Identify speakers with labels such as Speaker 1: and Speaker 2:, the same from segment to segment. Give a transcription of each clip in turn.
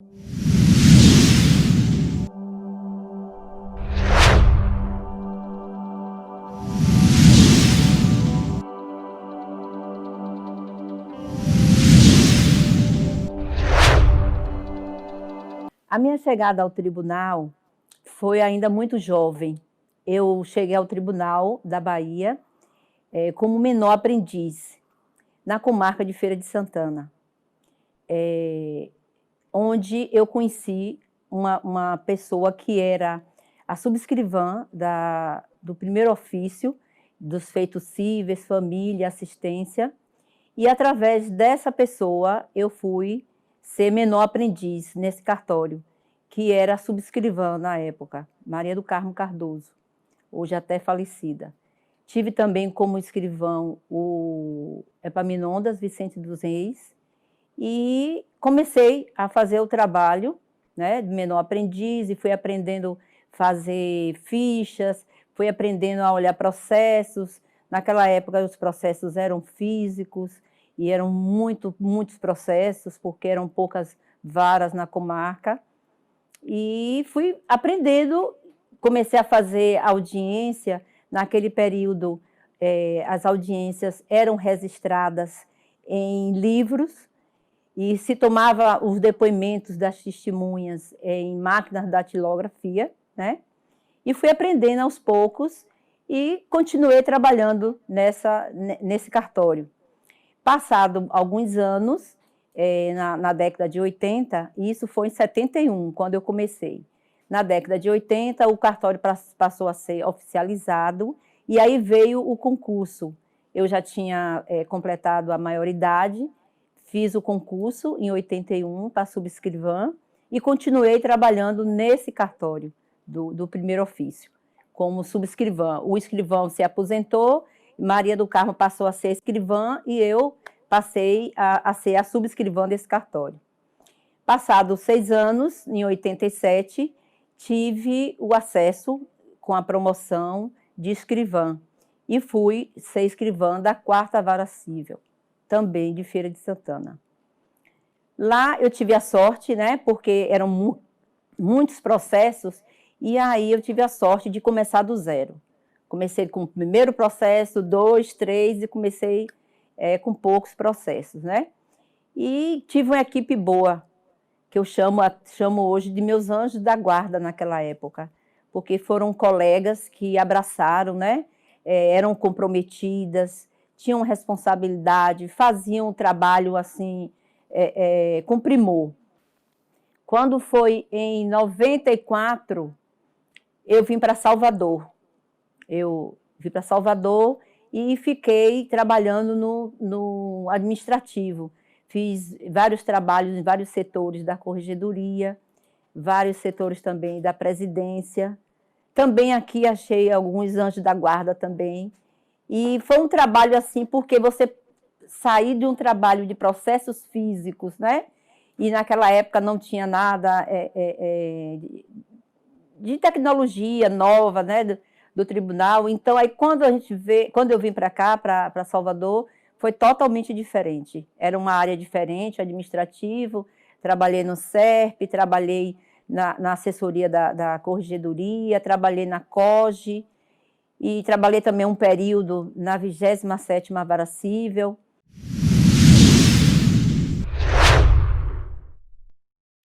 Speaker 1: A minha chegada ao tribunal foi ainda muito jovem. Eu cheguei ao Tribunal da Bahia como menor aprendiz, na comarca de Feira de Santana, onde eu conheci uma pessoa que era a subscrivã do primeiro ofício, dos feitos cíveis, família, assistência, e através dessa pessoa eu fui ser menor aprendiz nesse cartório, que era a subscrivã na época, Maria do Carmo Cardoso, hoje até falecida. Tive também como escrivão o Epaminondas Vicente dos Reis e comecei a fazer o trabalho, né, de menor aprendiz, e fui aprendendo a fazer fichas, fui aprendendo a olhar processos. Naquela época os processos eram físicos e eram muitos processos, porque eram poucas varas na comarca. E fui aprendendo, comecei a fazer audiência. Naquele período, as audiências eram registradas em livros e se tomava os depoimentos das testemunhas em máquinas de datilografia, né? E fui aprendendo aos poucos e continuei trabalhando nesse cartório. Passado alguns anos, na década de 80, e isso foi em 71, quando eu comecei. Na década de 80, o cartório passou a ser oficializado, e aí veio o concurso. Eu já tinha completado a maioridade, fiz o concurso em 81 para subscrivã, e continuei trabalhando nesse cartório do primeiro ofício, como subscrivã. O escrivão se aposentou, Maria do Carmo passou a ser escrivã, e eu passei a ser a subscrivã desse cartório. Passados 6 anos, em 87, tive o acesso com a promoção de escrivã e fui ser escrivã da 4ª Vara Cível, também de Feira de Santana. Lá eu tive a sorte, né, porque eram muitos processos, e aí eu tive a sorte de começar do zero. Comecei com o primeiro processo, 2, 3, e comecei com poucos processos, né? E tive uma equipe boa, que eu chamo hoje de meus anjos da guarda naquela época, porque foram colegas que abraçaram, né? Eram comprometidas, tinham responsabilidade, faziam um trabalho assim, com primor. Quando foi em 94, eu vim para Salvador. Eu vim para Salvador e fiquei trabalhando no administrativo. Fiz vários trabalhos em vários setores da corregedoria, vários setores também da presidência. Também aqui achei alguns anjos da guarda também. E foi um trabalho assim, porque você sair de um trabalho de processos físicos, né? E naquela época não tinha nada de tecnologia nova, né? Do tribunal. Então, aí quando eu vim para cá, para Salvador, foi totalmente diferente. Era uma área diferente, administrativo, trabalhei no SERP, trabalhei na assessoria da corregedoria, trabalhei na COGE, e trabalhei também um período na 27ª Vara Cível.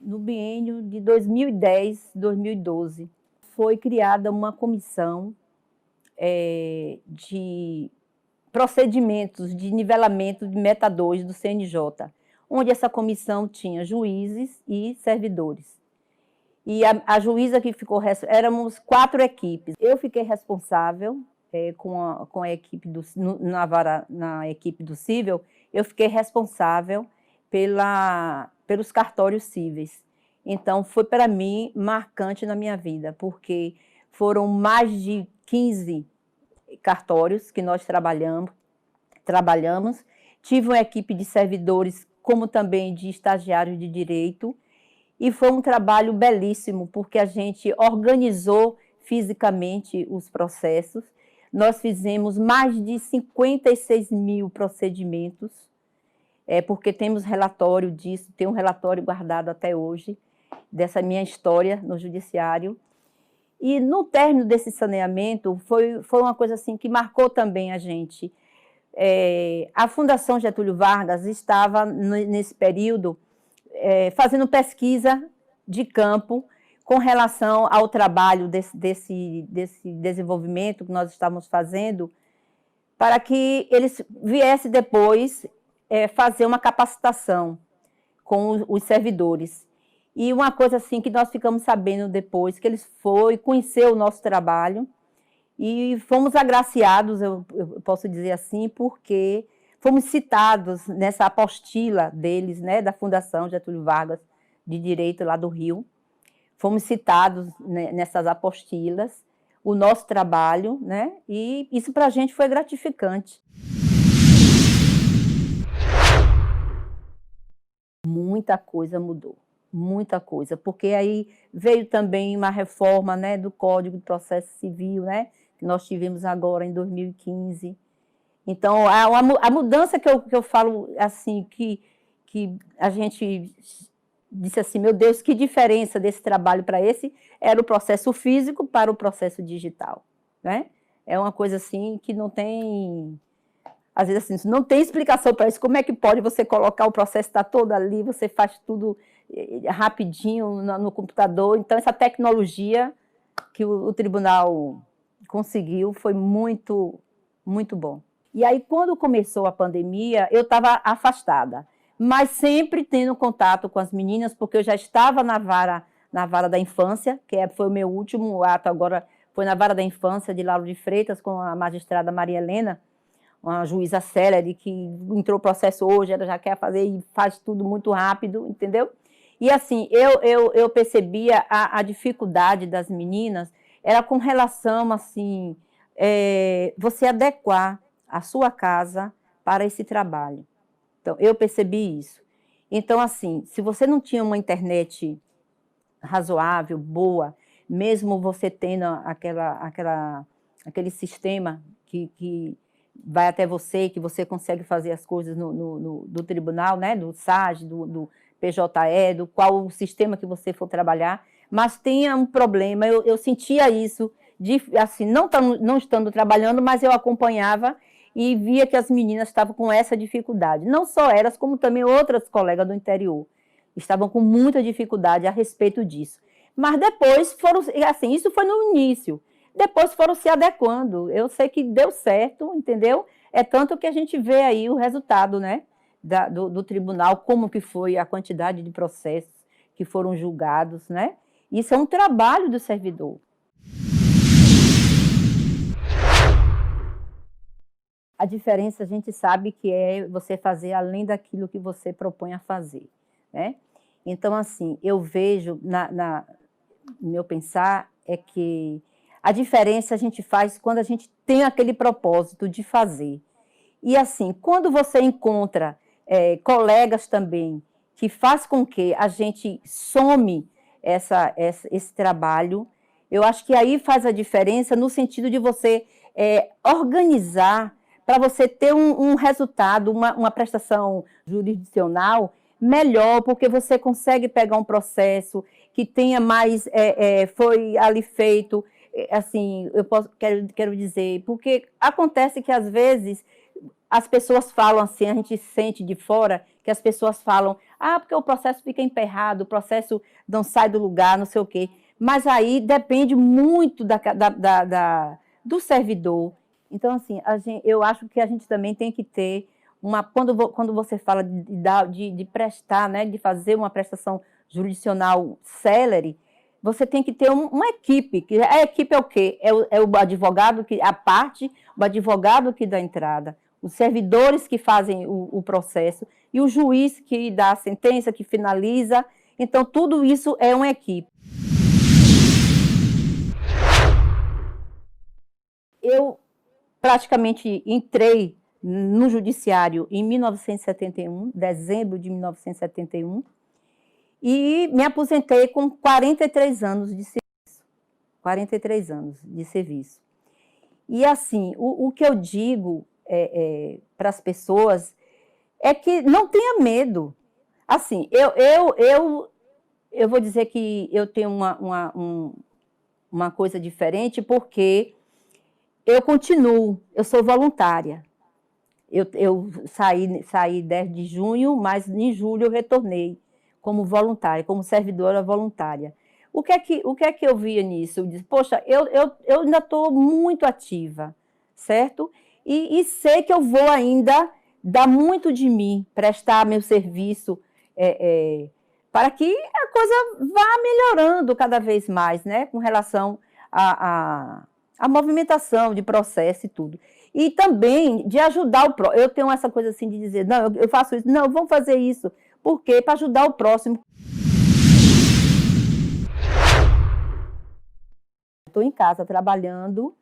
Speaker 1: No biênio de 2010-2012, foi criada uma comissão de procedimentos de nivelamento de meta 2 do CNJ, onde essa comissão tinha juízes e servidores. E a juíza que ficou, éramos 4 equipes. Eu fiquei responsável com a equipe na equipe do cível, eu fiquei responsável pelos cartórios cíveis. Então, foi para mim marcante na minha vida, porque foram mais de 15 cartórios que nós trabalhamos. Tive uma equipe de servidores, como também de estagiários de direito, e foi um trabalho belíssimo, porque a gente organizou fisicamente os processos. Nós fizemos mais de 56 mil procedimentos, porque temos relatório disso, tem um relatório guardado até hoje, dessa minha história no judiciário. E no término desse saneamento, foi uma coisa assim que marcou também a gente. A Fundação Getúlio Vargas estava, nesse período, fazendo pesquisa de campo com relação ao trabalho desse desenvolvimento que nós estávamos fazendo, para que eles viessem depois fazer uma capacitação com os servidores. E uma coisa assim que nós ficamos sabendo depois, que eles conheceram o nosso trabalho e fomos agraciados, eu posso dizer assim, porque fomos citados nessa apostila deles, né, da Fundação Getúlio Vargas de Direito lá do Rio. Fomos citados, né, nessas apostilas, o nosso trabalho, né, e isso para a gente foi gratificante. Muita coisa mudou, muita coisa, porque aí veio também uma reforma, né, do Código de Processo Civil, né, que nós tivemos agora em 2015. Então, a mudança que eu falo, assim, que a gente disse assim, meu Deus, que diferença desse trabalho para esse, era o processo físico para o processo digital, né? É uma coisa assim que não tem, às vezes assim, não tem explicação para isso. Como é que pode você colocar o processo, está todo ali, você faz tudo rapidinho no computador. Então, essa tecnologia que o tribunal conseguiu foi muito, muito bom. E aí, quando começou a pandemia, eu estava afastada, mas sempre tendo contato com as meninas, porque eu já estava na vara da infância, que foi o meu último ato agora, foi na vara da infância de Lauro de Freitas, com a magistrada Maria Helena, uma juíza célere, que entrou o processo hoje, ela já quer fazer e faz tudo muito rápido, entendeu? E assim, eu percebia a dificuldade das meninas, era com relação, assim, você adequar a sua casa para esse trabalho. Então, eu percebi isso. Então, assim, se você não tinha uma internet razoável, boa, mesmo você tendo aquele sistema que vai até você, que você consegue fazer as coisas do tribunal, né, do SAG, do PJE, do qual o sistema que você for trabalhar, mas tinha um problema, eu sentia isso, assim, não estando trabalhando, mas eu acompanhava e via que as meninas estavam com essa dificuldade. Não só elas, como também outras colegas do interior estavam com muita dificuldade a respeito disso. Mas depois foram, assim, isso foi no início, depois foram se adequando. Eu sei que deu certo, entendeu? É tanto que a gente vê aí o resultado, né, do tribunal, como que foi a quantidade de processos que foram julgados, né? Isso é um trabalho do servidor. A diferença a gente sabe que é você fazer além daquilo que você propõe a fazer, né? Então, assim, eu vejo, no meu pensar, é que a diferença a gente faz quando a gente tem aquele propósito de fazer. E, assim, quando você encontra colegas também que faz com que a gente some esse trabalho, eu acho que aí faz a diferença no sentido de você organizar para você ter um resultado, uma prestação jurisdicional melhor, porque você consegue pegar um processo que tenha mais, foi ali feito, assim, quero dizer, porque acontece que às vezes as pessoas falam assim, a gente sente de fora que as pessoas falam, porque o processo fica emperrado, o processo não sai do lugar, não sei o quê. Mas aí depende muito do servidor. Então, assim, eu acho que a gente também tem que ter quando você fala de prestar, né, de fazer uma prestação jurisdicional célere, você tem que ter uma equipe. A equipe é o quê? É o advogado, o advogado que dá entrada, os servidores que fazem o processo e o juiz que dá a sentença, que finaliza. Então, tudo isso é uma equipe. Eu praticamente entrei no judiciário em 1971, dezembro de 1971, e me aposentei com 43 anos de serviço. 43 anos de serviço. E, assim, o que eu digo para as pessoas é que não tenha medo. Assim, eu vou dizer que eu tenho uma coisa diferente, porque eu continuo, eu sou voluntária. Eu saí 10 de junho, mas em julho eu retornei como voluntária, como servidora voluntária. O que é que eu via nisso? Eu disse, poxa, eu ainda estou muito ativa, certo? E sei que eu vou ainda dar muito de mim, prestar meu serviço, para que a coisa vá melhorando cada vez mais, né? Com relação à movimentação de processo e tudo. E também de ajudar o próximo. Eu tenho essa coisa assim de dizer, não, eu faço isso, não, vamos fazer isso. Por quê? Para ajudar o próximo. Estou em casa trabalhando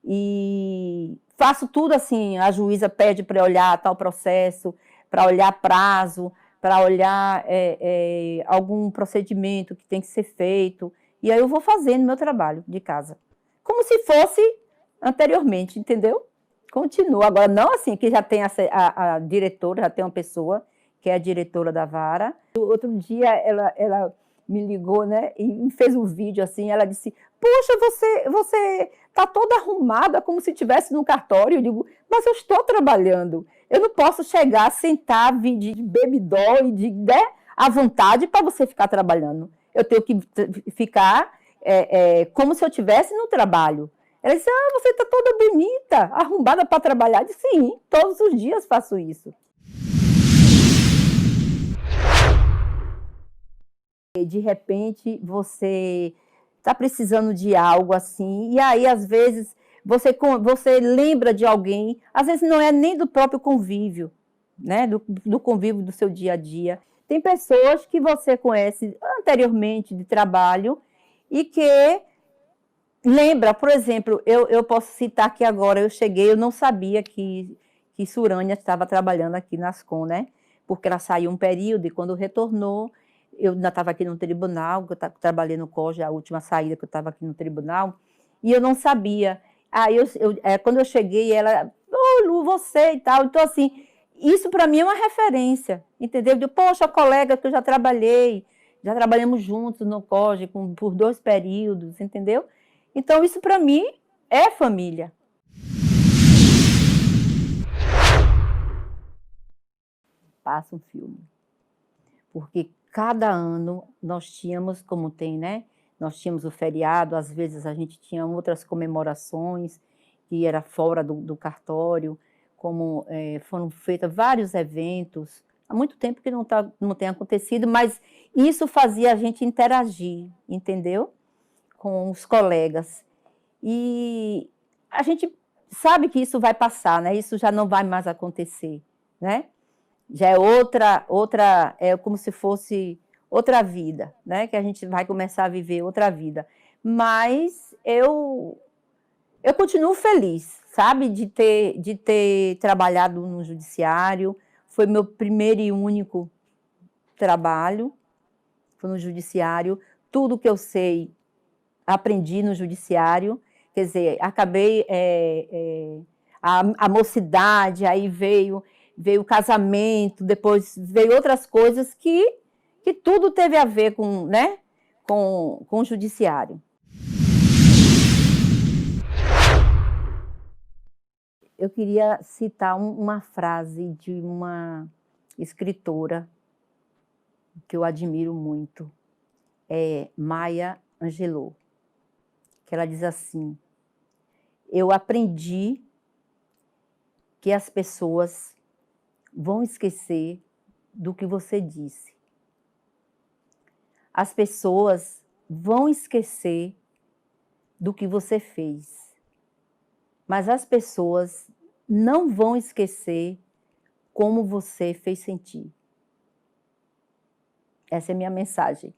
Speaker 1: e faço tudo assim, a juíza pede para olhar tal processo, para olhar prazo, para olhar algum procedimento que tem que ser feito. E aí eu vou fazendo meu trabalho de casa. Como se fosse anteriormente, entendeu? Continua. Agora, não assim, que já tem a diretora, já tem uma pessoa que é a diretora da vara. Outro dia ela me ligou, né, e fez um vídeo assim, ela disse, poxa, você está toda arrumada, como se estivesse no cartório. Eu digo, mas eu estou trabalhando. Eu não posso chegar, sentar, vir de bebidó e de à vontade para você ficar trabalhando. Eu tenho que ficar como se eu estivesse no trabalho. Ela disse, você está toda bonita, arrumada para trabalhar. Eu disse, sim, todos os dias faço isso. De repente, você está precisando de algo assim, e aí, às vezes, você lembra de alguém, às vezes não é nem do próprio convívio, né? Do convívio do seu dia a dia. Tem pessoas que você conhece anteriormente de trabalho e que lembra, por exemplo, eu posso citar aqui agora, eu cheguei, eu não sabia que Surânia estava trabalhando aqui na Ascom, né? Porque ela saiu um período e quando retornou, eu ainda estava aqui no tribunal, eu trabalhei no COJ, a última saída que eu estava aqui no tribunal, e eu não sabia. Aí, quando eu cheguei, ela, Lu, você e tal. Então, assim, isso para mim é uma referência, entendeu? Eu digo, poxa, colega que eu já trabalhamos juntos no COJ por 2 períodos, entendeu? Então, isso para mim é família. Passa um filme. Porque cada ano nós tínhamos, como tem, né? Nós tínhamos o feriado, às vezes a gente tinha outras comemorações, que era fora do cartório, como foram feitos vários eventos. Há muito tempo que não tem acontecido, mas isso fazia a gente interagir, entendeu? Com os colegas. E a gente sabe que isso vai passar, né? Isso já não vai mais acontecer, né? Já é é como se fosse outra vida, né? Que a gente vai começar a viver outra vida. Mas eu continuo feliz, sabe? De ter trabalhado no judiciário. Foi meu primeiro e único trabalho, foi no judiciário. Tudo que eu sei, aprendi no judiciário. Quer dizer, acabei a mocidade, aí veio o casamento, depois veio outras coisas que tudo teve a ver com, né, com o judiciário. Eu queria citar uma frase de uma escritora que eu admiro muito, Maya Angelou, que ela diz assim, eu aprendi que as pessoas vão esquecer do que você disse. As pessoas vão esquecer do que você fez. Mas as pessoas não vão esquecer como você fez sentir. Essa é a minha mensagem.